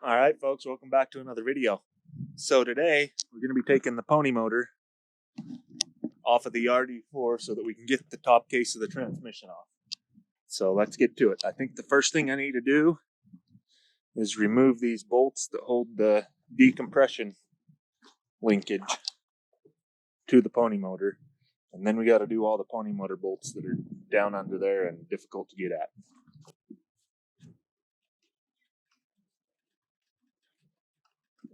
All right, folks, welcome back to another video. So today we're going to be taking the pony motor off of the RD4 so that we can get the top case of the transmission off. So let's get to it. I think the first thing I need to do is remove these bolts that hold the decompression linkage to the pony motor. And then we got to do all the pony motor bolts that are down under there and difficult to get at.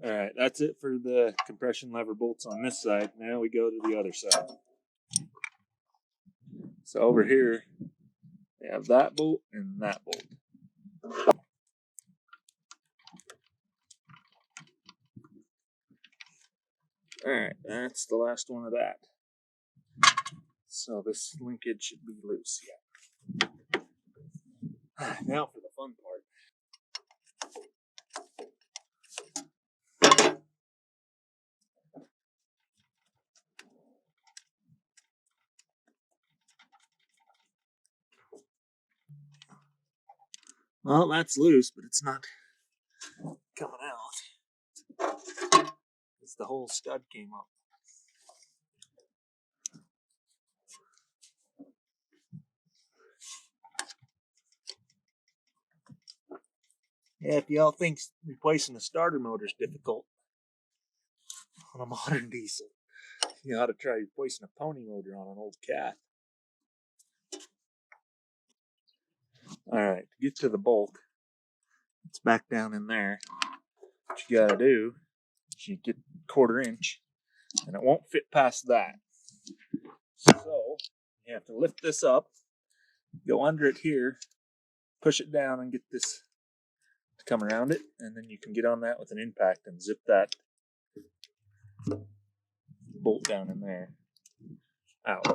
All right, that's it for the compression lever bolts on this side. Now we go to the other side. So over here, we have that bolt and that bolt. All right, that's the last one of that. So this linkage should be loose, yeah. Now for the fun part. Well, that's loose, but it's not coming out. It's the whole stud came up. Yeah, if y'all think replacing a starter motor is difficult on a modern diesel, you ought to try replacing a pony motor on an old cat. Alright, to get to the bolt, it's back down in there. What you gotta do is you get 1/4 inch, and it won't fit past that. So, you have to lift this up, go under it here, push it down and get this to come around it, and then you can get on that with an impact and zip that bolt down in there out.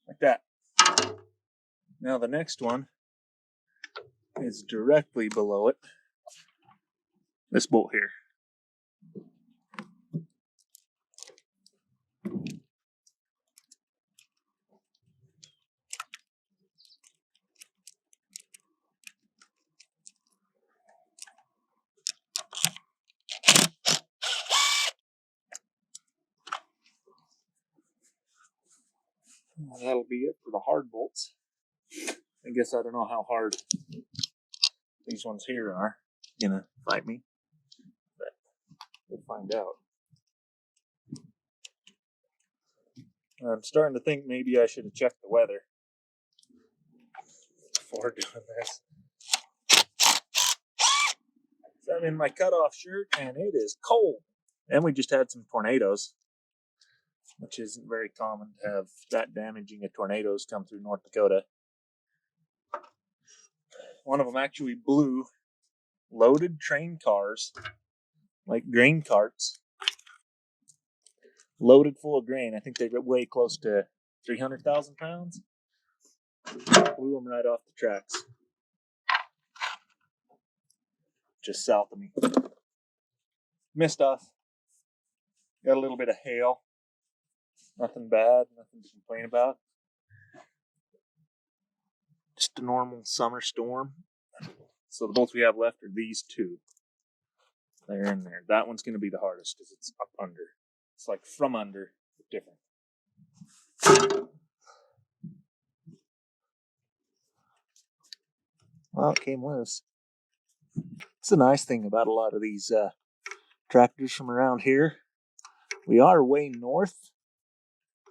Like that. Now the next one is directly below it. This bolt here. That'll be it for the hard bolts. I guess I don't know how hard these ones here are gonna fight me, but we'll find out. I'm starting to think maybe I should have checked the weather before doing this. So I'm in my cutoff shirt and it is cold. And we just had some tornadoes, which isn't very common to have that damaging of tornadoes come through North Dakota. One of them actually blew loaded train cars, like grain carts, loaded full of grain. I think they weigh close to 300,000 pounds. Blew them right off the tracks. Just south of me. Missed us. Got a little bit of hail. Nothing bad, nothing to complain about. Just a normal summer storm. So the bolts we have left are these two. They're in there. That one's going to be the hardest because it's up under. It's like from under, different. Well, it came loose. It's the nice thing about a lot of these tractors from around here. We are way north,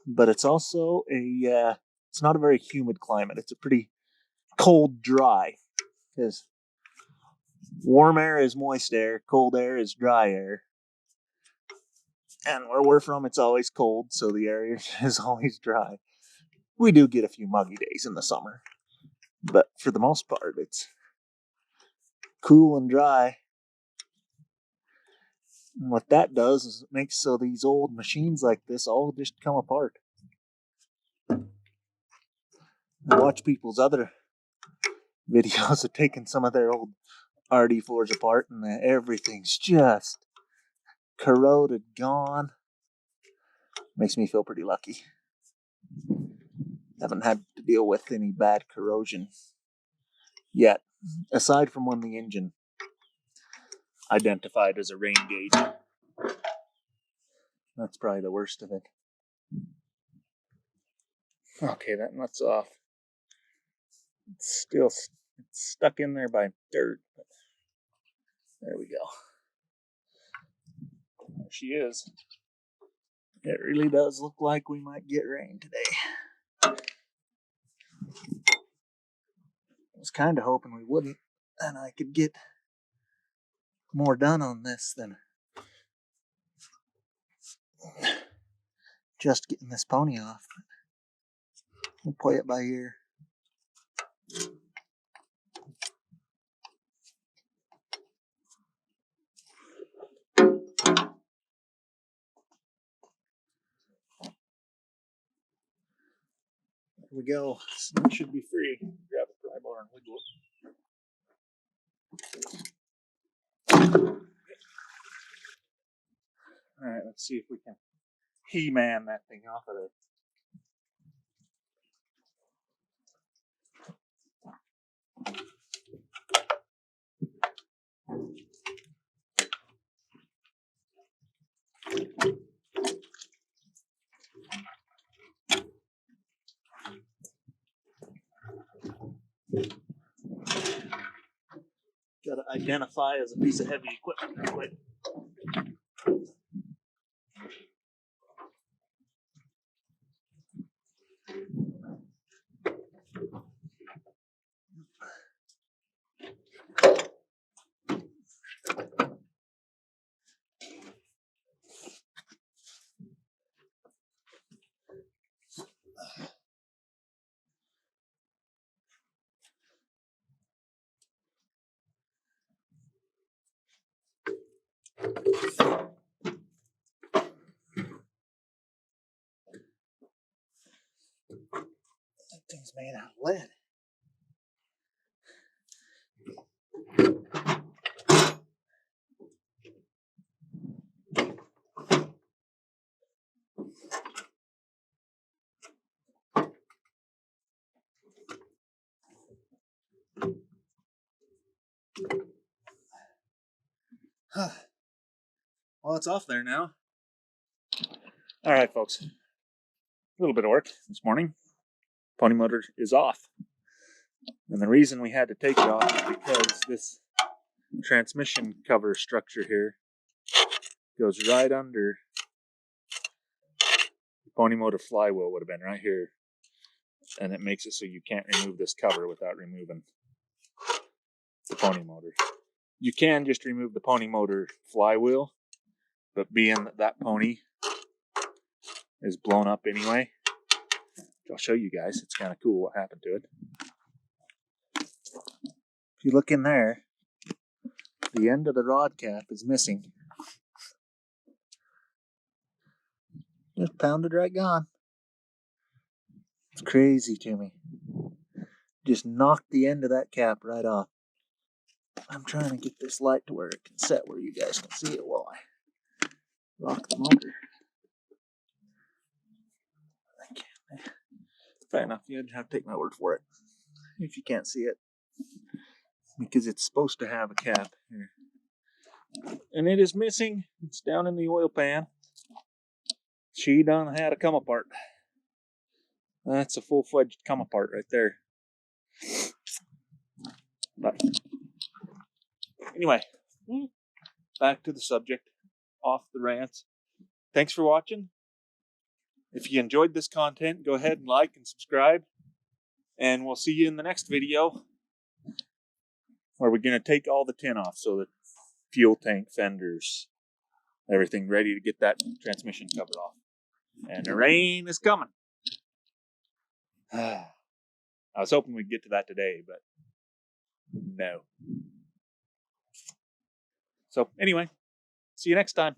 but it's also it's not a very humid climate. It's a pretty cold, dry, because warm air is moist air, cold air is dry air. And where we're from, it's always cold, so the area is always dry. We do get a few muggy days in the summer, but for the most part, it's cool and dry. And what that does is it makes so these old machines like this all just come apart. I watch people's other videos of taking some of their old RD4s apart, and everything's just corroded, gone. Makes me feel pretty lucky. Haven't had to deal with any bad corrosion yet, aside from when the engine identified as a rain gauge. That's probably the worst of it. Okay, that nut's off. It's still stuck in there by dirt. But there we go. There she is. It really does look like we might get rain today. I was kind of hoping we wouldn't, and I could get more done on this than just getting this pony off. We'll play it by ear. Here we go. It should be free. Grab a pry bar and wiggle it. Alright, let's see if we can He-Man that thing off of there. Gotta identify as a piece of heavy equipment real quick. That thing's made out of lead. Well, it's off there now. All right, folks. A little bit of work this morning. Pony motor is off. And the reason we had to take it off is because this transmission cover structure here goes right under the pony motor flywheel. Would have been right here. And it makes it so you can't remove this cover without removing the pony motor. You can just remove the pony motor flywheel, but being that that pony is blown up anyway, I'll show you guys. It's kind of cool what happened to it. If you look in there, the end of the rod cap is missing. Just pounded right gone. It's crazy to me. Just knocked the end of that cap right off. I'm trying to get this light to where it can set where you guys can see it while I rock the motor. Fair enough, you'd have to take my word for it if you can't see it, because it's supposed to have a cap here, and it is missing. It's down in the oil pan. She done had a come apart. That's a full-fledged come apart right there. But anyway, back to the subject. Off the rants. Thanks for watching. If you enjoyed this content, go ahead and like and subscribe. And we'll see you in the next video, where we're going to take all the tin off, so that fuel tank, fenders, everything ready to get that transmission cover off. And the rain is coming. I was hoping we'd get to that today, but no. So anyway, see you next time.